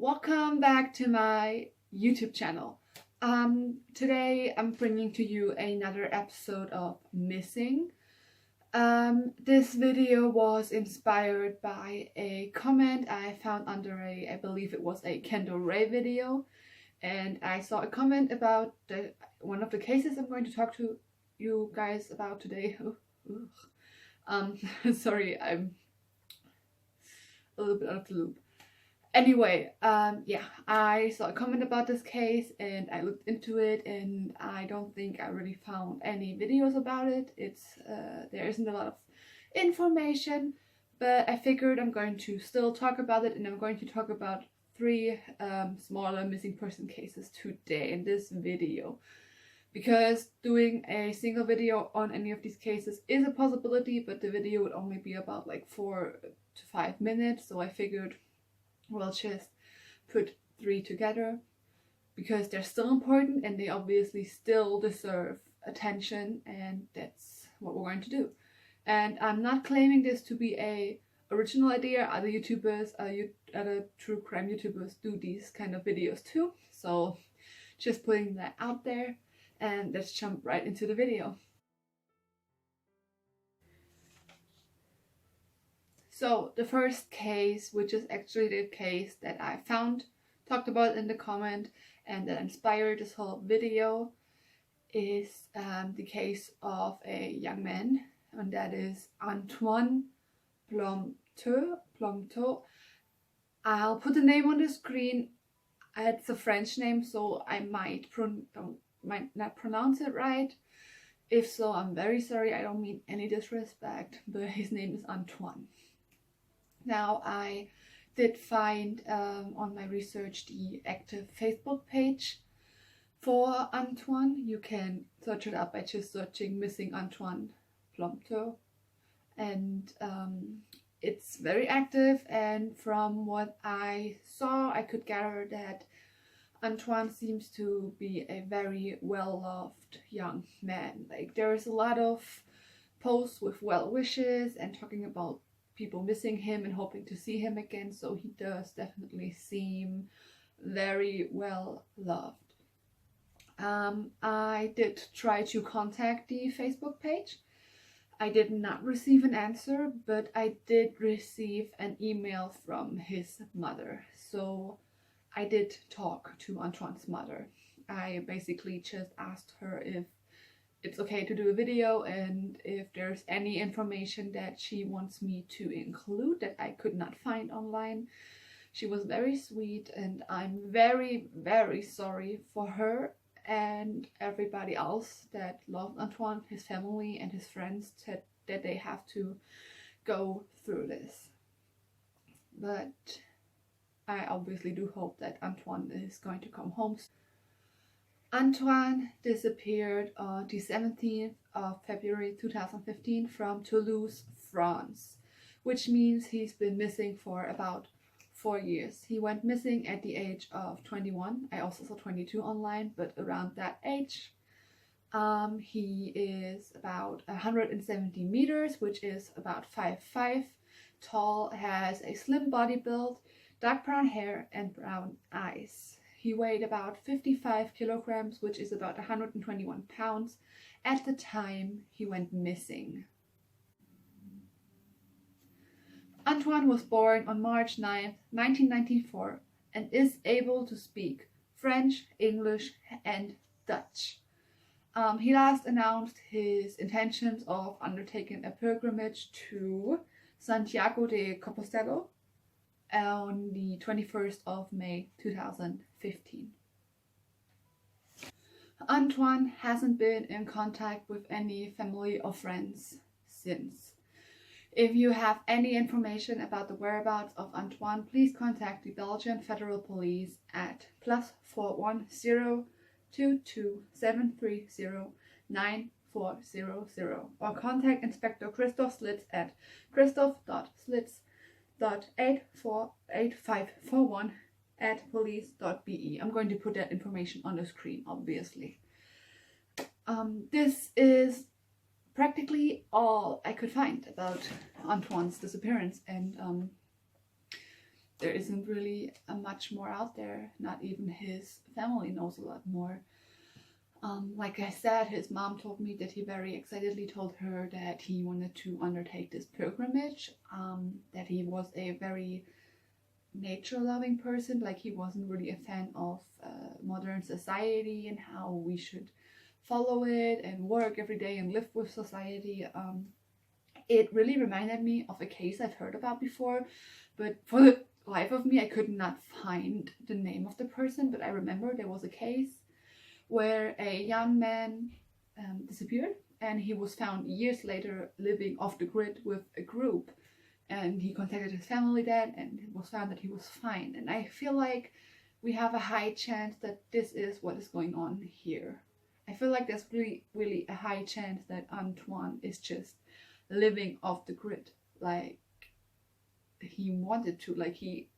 Welcome back to my YouTube channel. Today I'm bringing to you another episode of Missing. This video was inspired by a comment I found under I believe it was a Kendall Ray video, and I saw a comment about one of the cases I'm going to talk to you guys about today. Sorry, I'm a little bit out of the loop. Anyway, I saw a comment about this case and I looked into it, and I don't think I really found any videos about it. There isn't a lot of information, but I figured I'm going to still talk about it, and I'm going to talk about three smaller missing person cases today in this video. Because doing a single video on any of these cases is a possibility, but the video would only be about like 4 to 5 minutes, so I figured we'll just put three together because they're still important and they obviously still deserve attention, and that's what we're going to do. And I'm not claiming this to be a original idea. Other YouTubers, other true crime YouTubers do these kind of videos too, so just putting that out there, and let's jump right into the video. So the first case, which is actually the case that I found, talked about in the comment, and that inspired this whole video, is the case of a young man, and that is Antoine Plomteux. I'll put the name on the screen. It's a French name, so I might not pronounce it right. If so, I'm very sorry. I don't mean any disrespect, but his name is Antoine. Now, I did find on my research the active Facebook page for Antoine. You can search it up by just searching Missing Antoine Plomteux, and it's very active, and from what I saw I could gather that Antoine seems to be a very well-loved young man. Like, there's a lot of posts with well wishes and talking about people missing him and hoping to see him again, so he does definitely seem very well loved. I did try to contact the Facebook page. I did not receive an answer, but I did receive an email from his mother, so I did talk to Antoine's mother. I basically just asked her if it's okay to do a video and if there's any information that she wants me to include that I could not find online. She was very sweet, and I'm very, very sorry for her and everybody else that loved Antoine, his family and his friends, that they have to go through this. But I obviously do hope that Antoine is going to come home. Antoine disappeared on the 17th of February 2015 from Toulouse, France, which means he's been missing for about 4 years. He went missing at the age of 21. I also saw 22 online, but around that age. He is about 170 meters, which is about 5'5", tall, has a slim body build, dark brown hair and brown eyes. He weighed about 55 kilograms, which is about 121 pounds, at the time he went missing. Antoine was born on March 9, 1994, and is able to speak French, English, and Dutch. He last announced his intentions of undertaking a pilgrimage to Santiago de Compostela on the 21st of May 2015. Antoine hasn't been in contact with any family or friends since. If you have any information about the whereabouts of Antoine, please contact the Belgian Federal Police at +410 22730 9400, or contact Inspector Christoph Slitz at christoph.slitz.8541 at police.be. I'm going to put that information on the screen, obviously. This is practically all I could find about Antoine's disappearance, and there isn't really much more out there. Not even his family knows a lot more. Like I said, his mom told me that he very excitedly told her that he wanted to undertake this pilgrimage, that he was a very nature-loving person, like he wasn't really a fan of modern society and how we should follow it and work every day and live with society. It really reminded me of a case I've heard about before, but for the life of me, I could not find the name of the person, but I remember there was a case where a young man disappeared, and he was found years later living off the grid with a group, and he contacted his family then, and it was found that he was fine. And I feel like we have a high chance that this is what is going on here. I feel like there's really a high chance that Antoine is just living off the grid, like he wanted to,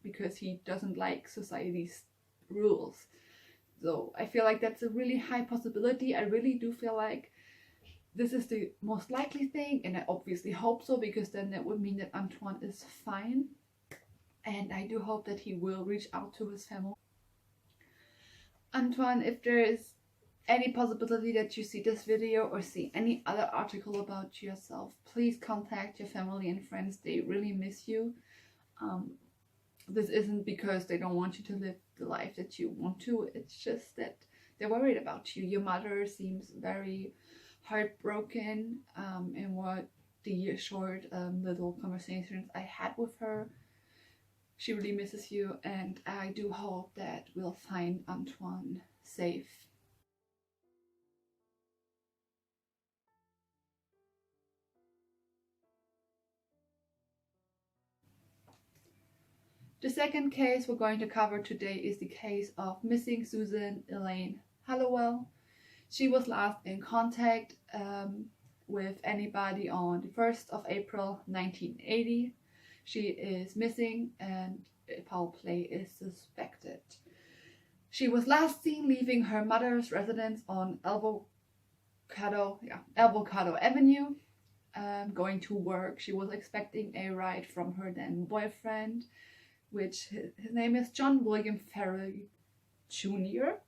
because he doesn't like society's rules. So I feel like that's a really high possibility. I really do feel like this is the most likely thing, and I obviously hope so, because then that would mean that Antoine is fine. And I do hope that he will reach out to his family. Antoine, if there is any possibility that you see this video or see any other article about yourself, please contact your family and friends. They really miss you. This isn't because they don't want you to live the life that you want to. It's just that they're worried about you. Your mother seems very heartbroken in what the short little conversations I had with her. She really misses you, and I do hope that we'll find Antoine safe. The second case we're going to cover today is the case of missing Susan Elaine Hallowell. She was last in contact with anybody on the 1st of April 1980. She is missing and foul play is suspected. She was last seen leaving her mother's residence on Avocado Avenue, going to work. She was expecting a ride from her then boyfriend, which his name is John William Ferry Jr.,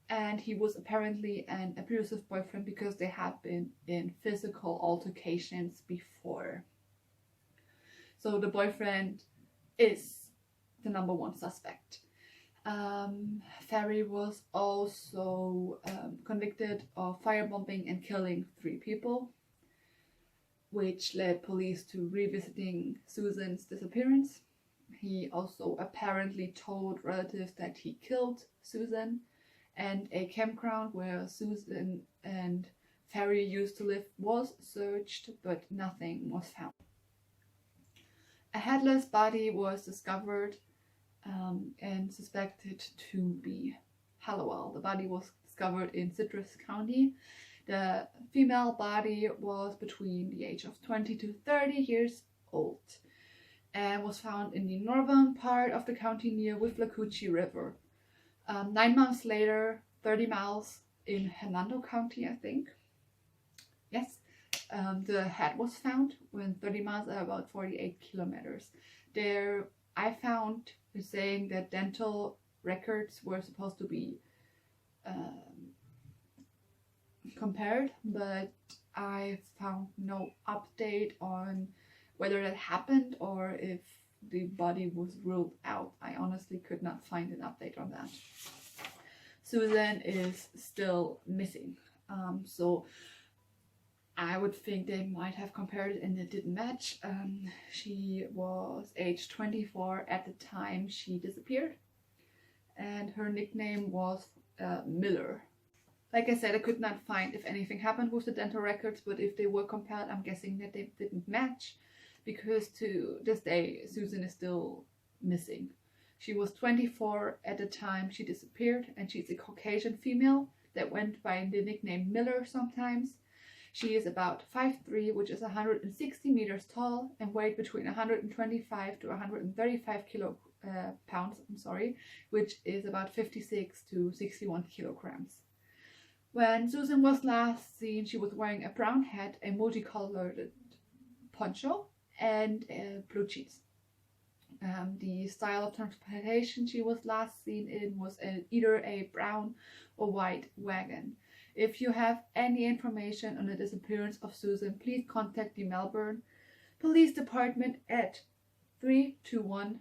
and he was apparently an abusive boyfriend because they had been in physical altercations before. So the boyfriend is the number one suspect. Ferry was also convicted of firebombing and killing 3 people, which led police to revisiting Susan's disappearance. He also apparently told relatives that he killed Susan, and a campground where Susan and Ferry used to live was searched, but nothing was found. A headless body was discovered and suspected to be Hallowell. The body was discovered in Citrus County. The female body was between the age of 20 to 30 years old and was found in the northern part of the county near Withlacoochee River. 9 months later, 30 miles in Hernando County, I think. Yes, the head was found when 30 miles are about 48 kilometers. There, I found saying that dental records were supposed to be compared, but I found no update on whether that happened or if the body was ruled out. I honestly could not find an update on that. Susan is still missing. So I would think they might have compared it and it didn't match. She was age 24 at the time she disappeared, and her nickname was Miller. Like I said, I could not find if anything happened with the dental records, but if they were compared, I'm guessing that they didn't match, because to this day, Susan is still missing. She was 24 at the time she disappeared, and she's a Caucasian female that went by the nickname Miller sometimes. She is about 5'3", which is 160 meters tall, and weighed between 125 to 135 pounds, which is about 56 to 61 kilograms. When Susan was last seen, she was wearing a brown hat, a multicolored poncho, and blue jeans. The style of transportation she was last seen in was either a brown or white wagon. If you have any information on the disappearance of Susan, please contact the Melbourne Police Department at 321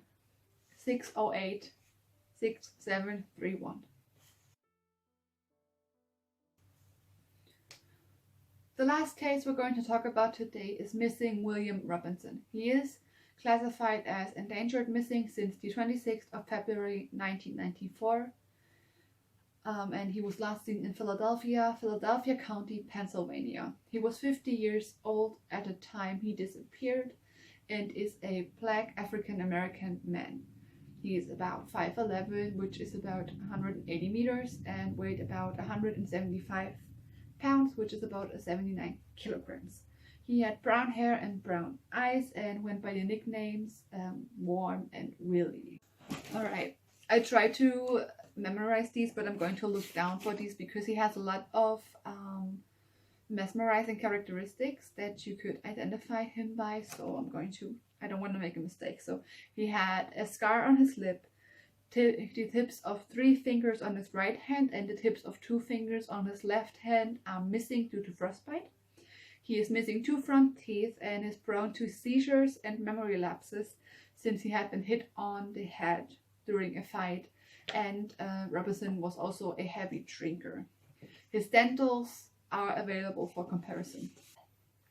608 6731. The last case we're going to talk about today is missing William Robinson. He is classified as endangered missing since the 26th of February 1994, and he was last seen in Philadelphia County, Pennsylvania. He was 50 years old at the time he disappeared and is a Black African American man. He is about 5'11", which is about 180 meters, and weighed about 175 pounds, which is about 79 kilograms. He had brown hair and brown eyes and went by the nicknames Warm and Willie. Alright, I tried to memorize these, but I'm going to look down for these because he has a lot of mesmerizing characteristics that you could identify him by, so I don't want to make a mistake. So he had a scar on his lip, the tips of 3 fingers on his right hand and the tips of 2 fingers on his left hand are missing due to frostbite. He is missing 2 front teeth and is prone to seizures and memory lapses since he had been hit on the head during a fight, and Robinson was also a heavy drinker. His dentals are available for comparison.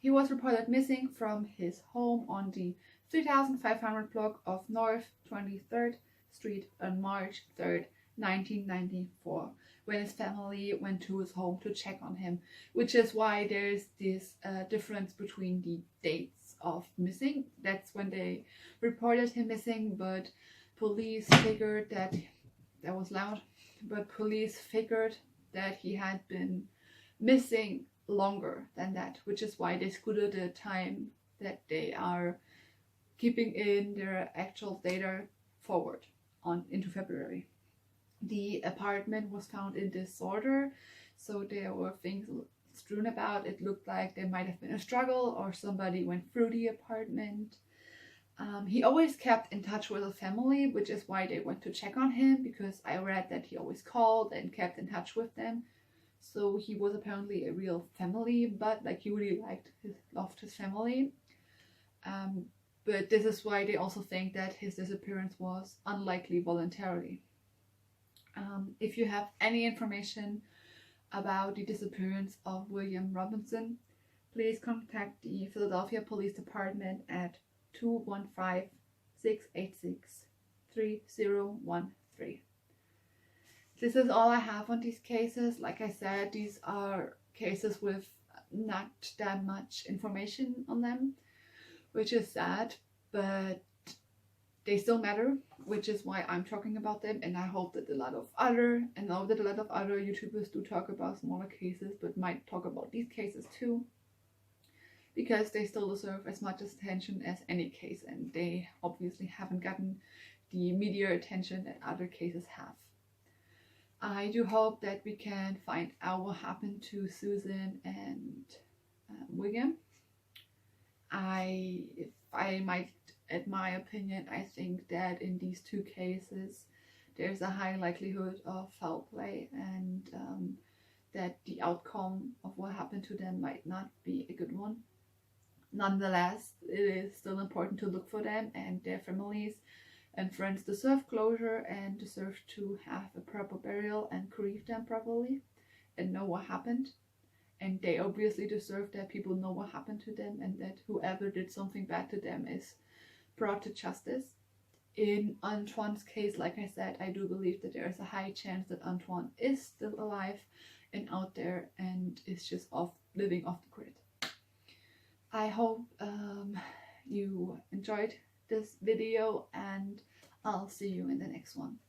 He was reported missing from his home on the 3500 block of North 23rd Street on March 3rd, 1994, when his family went to his home to check on him, which is why there's this difference between the dates of missing. That's when they reported him missing, but police figured that was loud, but police figured that he had been missing longer than that, which is why they scooted the time that they are keeping in their actual data forward on into February. The apartment was found in disorder, so there were things strewn about. It looked like there might have been a struggle or somebody went through the apartment. He always kept in touch with his family, which is why they went to check on him, because I read that he always called and kept in touch with them. So he was apparently a real family, but like he really loved his family. But this is why they also think that his disappearance was unlikely voluntarily. If you have any information about the disappearance of William Robinson, please contact the Philadelphia Police Department at 215-686-3013. This is all I have on these cases. Like I said, these are cases with not that much information on them, which is sad, but they still matter, which is why I'm talking about them. And I hope that a lot of other YouTubers do talk about smaller cases, but might talk about these cases too, because they still deserve as much attention as any case, and they obviously haven't gotten the media attention that other cases have. I do hope that we can find out what happened to Susan and William. In my opinion, I think that in these 2 cases, there's a high likelihood of foul play, and that the outcome of what happened to them might not be a good one. Nonetheless, it is still important to look for them, and their families and friends deserve closure and deserve to have a proper burial and grieve them properly and know what happened. And they obviously deserve that people know what happened to them, and that whoever did something bad to them is brought to justice. In Antoine's case, like I said, I do believe that there is a high chance that Antoine is still alive and out there and is just living off the grid. I hope you enjoyed this video, and I'll see you in the next one.